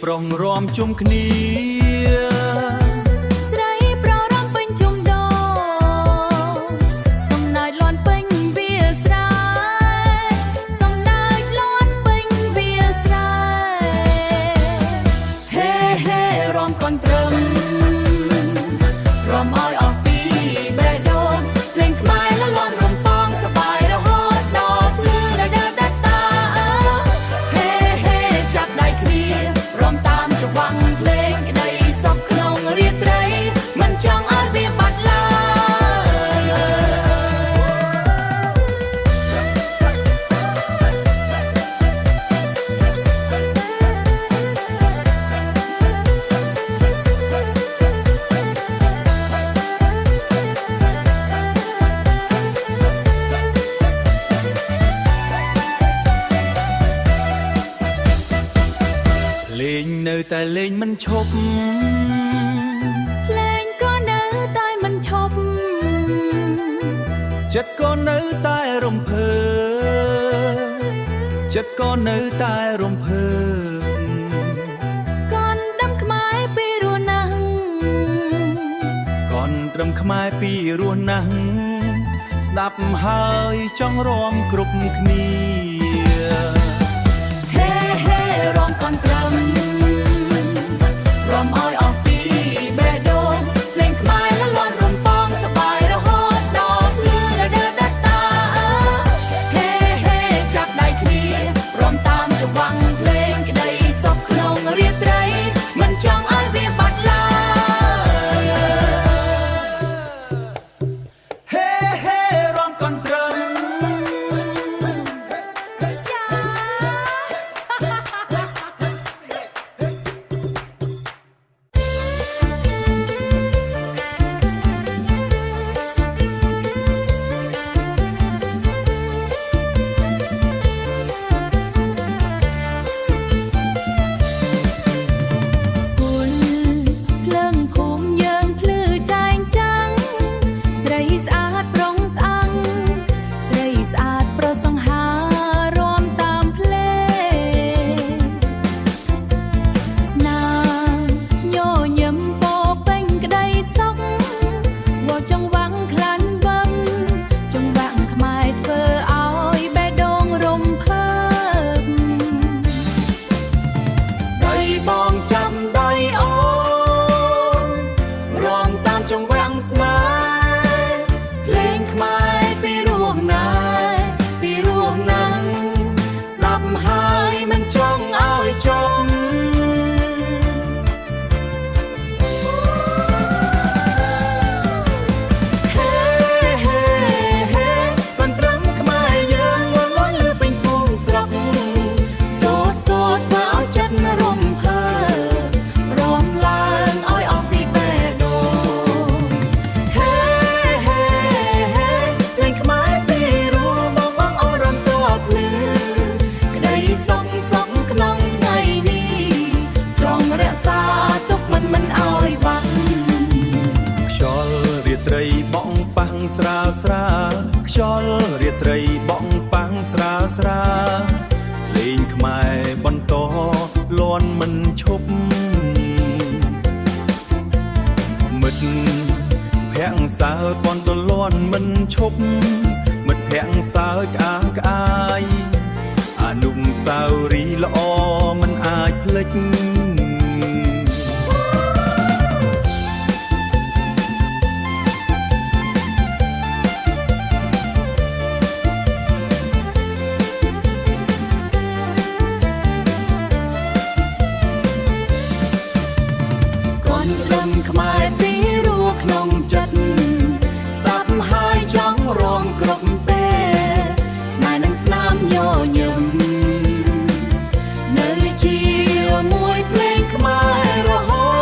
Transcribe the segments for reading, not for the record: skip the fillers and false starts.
ប្រុងរំជុំគ្នាស្រីប្ររំពេញជុំដងសំណើចលាន់ពេញវាស្រែសំណើចលាន់ពេញវាស្រែហេហេរំកនត្រឹមរំឲ្យអស់ពីបេះដូងលេងខ្មែរលលាន់រំពងសបាយរហូតដល់ភ្លឺលដាដាតាហេហេចាប់ដៃគ្នារំតាមចង្វាក់ភ្លេងក្តីសុខក្នុងរាត្រីមិនចង់ឲ្យវាបាត់ឡើយលេងនៅតែលេងមិនឈប់ភ្លេងក៏នៅតែមិនឈប់ចិត្តក៏នៅតែរំភើបចិត្តក៏នៅតែរំភើបកនដាំខ្មែរពីរស់ណាស់កនត្រឹមខ្មែរពីរស់ណាស់ស្ដាប់ហើយចង់រំគ្រប់គ្នាហេហេរំកនត្រឹមរំឲ្យអស់ពីបេះដូងលេងខ្មែរលលាន់រំពងសបាយរហូតដល់ភ្លឺលដាដាតាហេហេចាប់ដៃគ្នារំតាមចង្វាក់ភ្លេងក្តីសុខក្នុងរាត្រីមិនចង់ឲ្យវាបាត់ឡើយហេហេរំកនត្រឹមស្រាលស្រាលខ្យល់រាត្រីបក់ប៉ាំងស្រាលស្រាលលេងខ្មែរបន្តលន់មិនឈប់មិត្តភ័ក្ដិសើចបន្តលន់មិនឈប់មិត្តភ័ក្ដិសើចក្អាងក្អាយអនុស្សាវរីយ៍ល្អមិនអាចភ្លេចខ្មែរពីរស់ក្នុងចិត្តស្ដាប់ហើយចង់រងគ្រប់ពេលស្នេហ៍នឹងស្នាមញញឹមនៅជាមួយភ្លេងខ្មែររហូត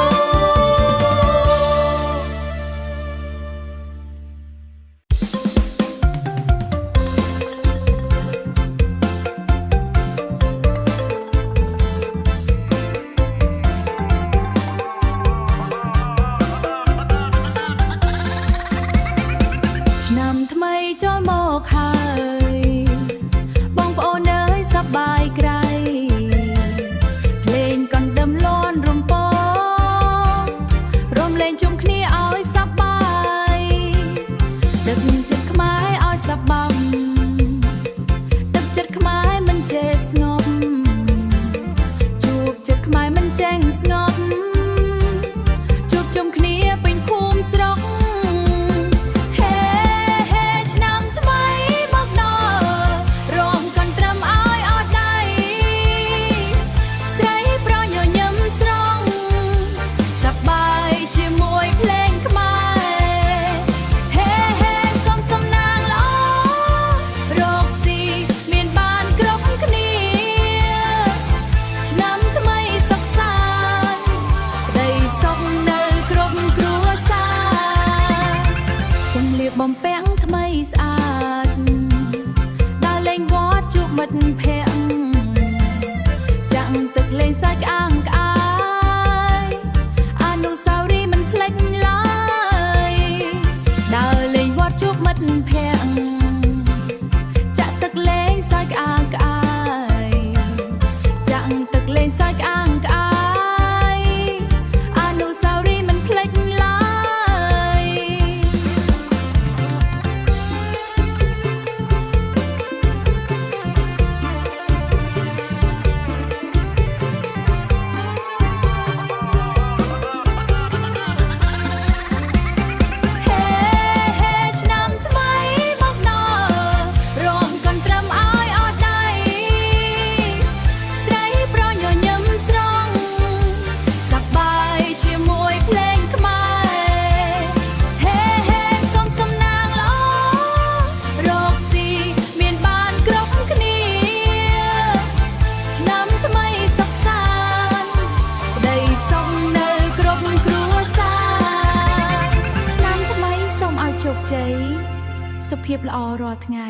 សុខភាពល្អរាល់ថ្ងៃ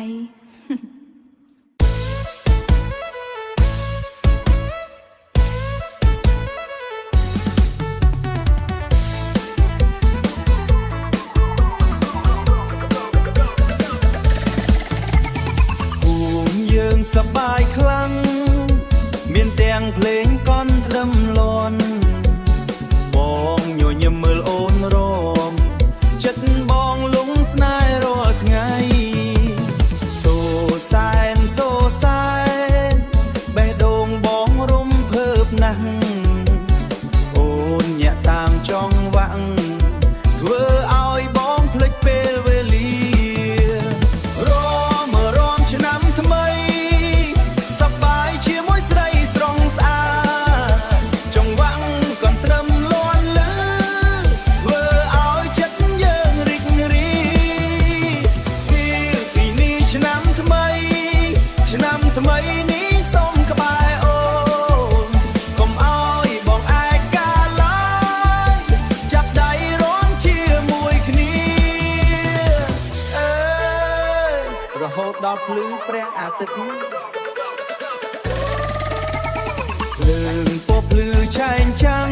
យើងសប្បាយខ្លាំងមានទាំងភ្លេងកន់ត្រឹមលន់បងញញឹមមើលអូនរមចិត្តបងលងស្នេហ៍រាល់ថ្ងៃសូសែនបេះដូងបងរំភើបណាស់អូនញាក់តាមចង់វាក់ធ្វើឲ្យបងភ្លេចពេលវេលារមឆ្នាំថ្មីសប្បាយជាមួយស្រីស្រស់ស្អាតចង្វាក់កន្ទ្រឹមលាន់លឺធ្វើឲ្យចិត្តយើងរីករាយពីនេះឆ្នាំថ្មីនេះសូមក្បែរអូនកុំឲ្យបងឯកាឡើយចាប់ដៃរាំជាមួយគ្នារហូតដល់ភ្លឺព្រះអាទិត្យភ្លើងពណ៌ភ្លឺឆែងចាំង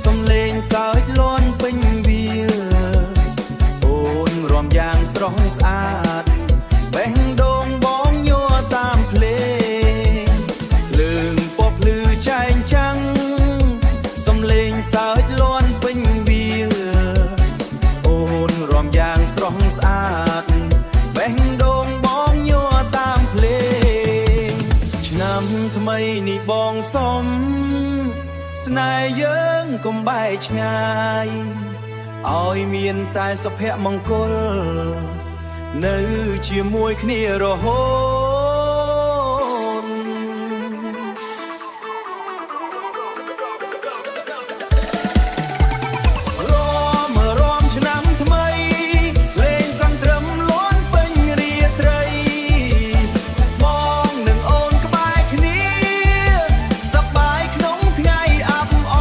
សំឡេងសើចលាន់ពេញវាអូនរាំយ៉ាងស្រស់ស្អាតបេះដូងបងញ័រតាមភ្លេងភ្លើងពណ៌ភ្លឺឆែងចាំងសំឡេងសើចលាន់ពេញវាអូនរាំយ៉ាងស្រស់ស្អាតបេះដូងបងញ័រតាមភ្លេងឆ្នាំថ្មីនេះបងសុំស្នេហ៍យើងកុំបែកឆ្ងាយឲ្យមានតែសុភមង្គលនៅជាមួយគ្នារហូតរមឆ្នាំថ្មីលេងកន្ទ្រឹមលាន់ពេញរាត្រីបងនឹងអូនក្បែរគ្នាសប្បាយក្នុងថ្ងៃអាប់អ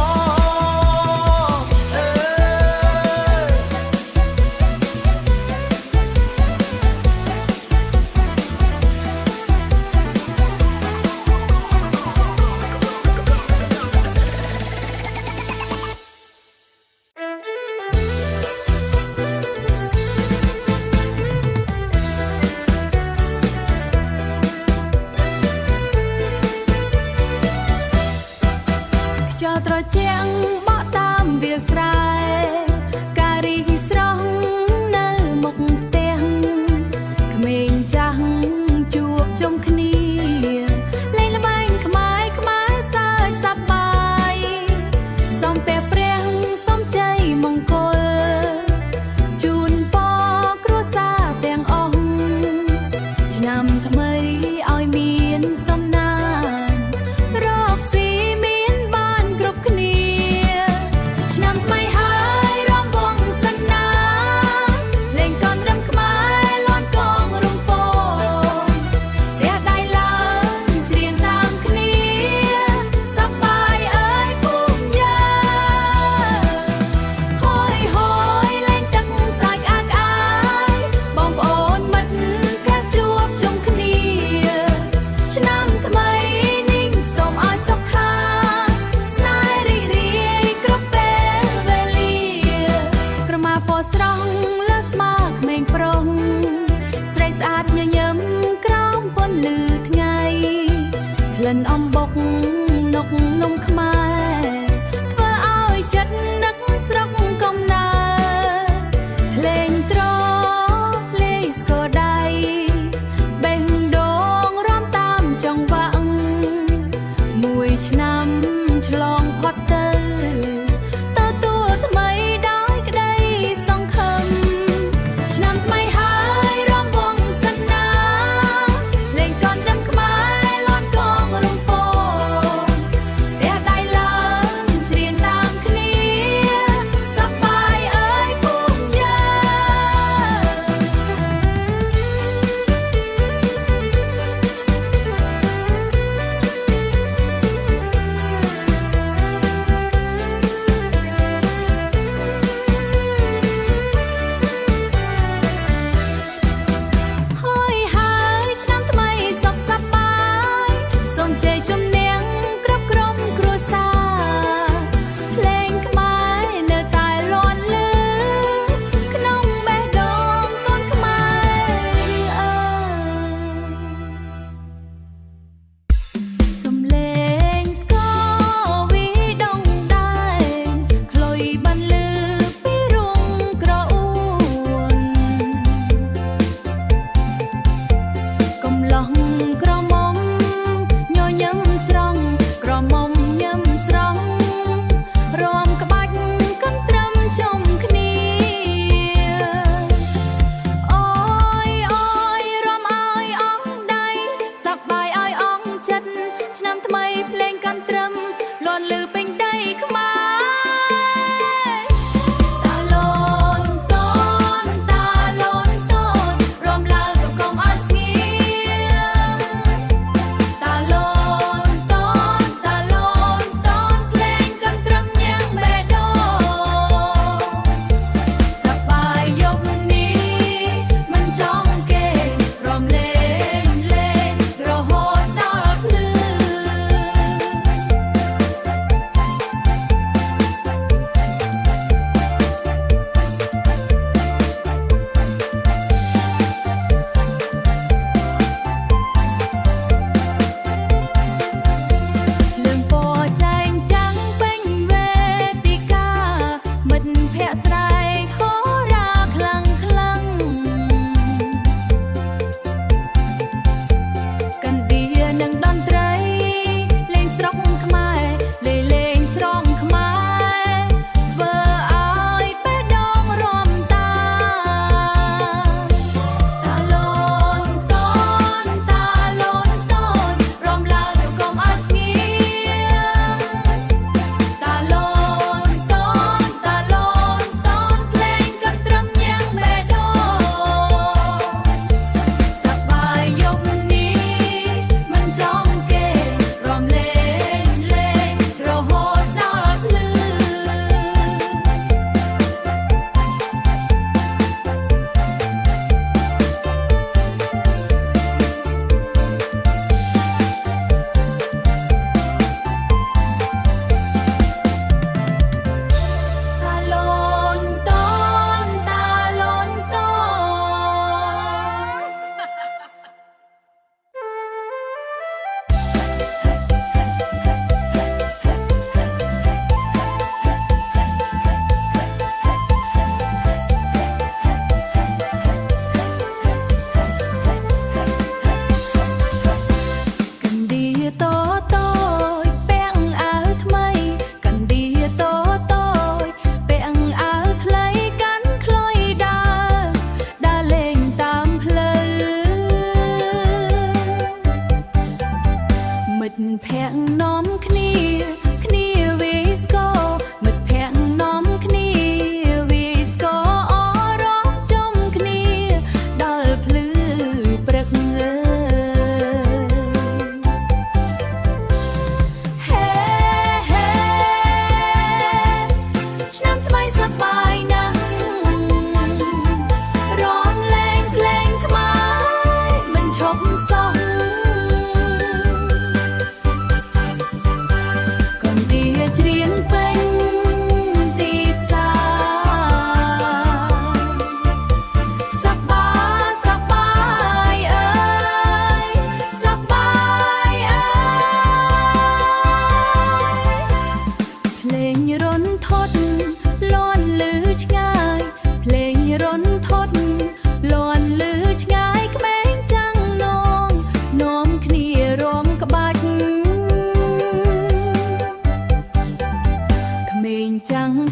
ខ្យល់ត្រជាក់បក់តាមវាលស្រែការីស្រស់នៅមុខផ្ទះក្មេងចាស់ជួបជុំគ្នាលេងល្បែងខ្មែរសើចសប្បាយសូមព្រះព្រះសូមជ័យមង្គលជូនពរគ្រួសារទាំងអស់ឆ្នាំថ្មីឲ្យមានសំណាងរកស៊ីមានបានគ្រប់គ្នាឆ្នាំថ្មី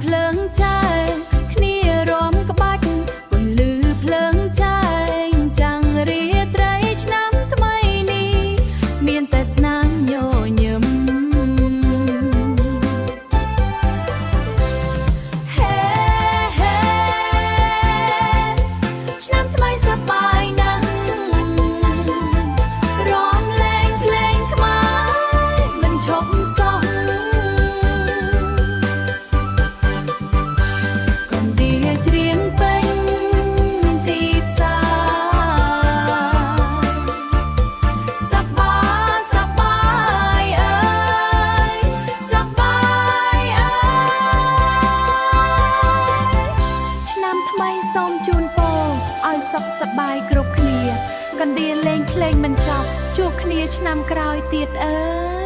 ភ្លើងចាយគ្នារំក្បាច់ពន្លឺភ្លើងចាយចាំងរាត្រីឆ្នាំថ្មីនេះមានតែស្នាមញញឹមហេហេឆ្នាំថ្មីសប្បាយណាស់រំលែងភ្លេងខ្មែរមិនឈប់សោះច្រៀងពេញទីផ្សារសប្បាយសប្បាយអើយសប្បាយអើយឆ្នាំថ្មីសូមជូនពរឲ្យសុខសប្បាយគ្រប់គ្នាកណ្ដៀលលេងភ្លេងមិនចប់ជួបគ្នាឆ្នាំក្រោយទៀតអើយ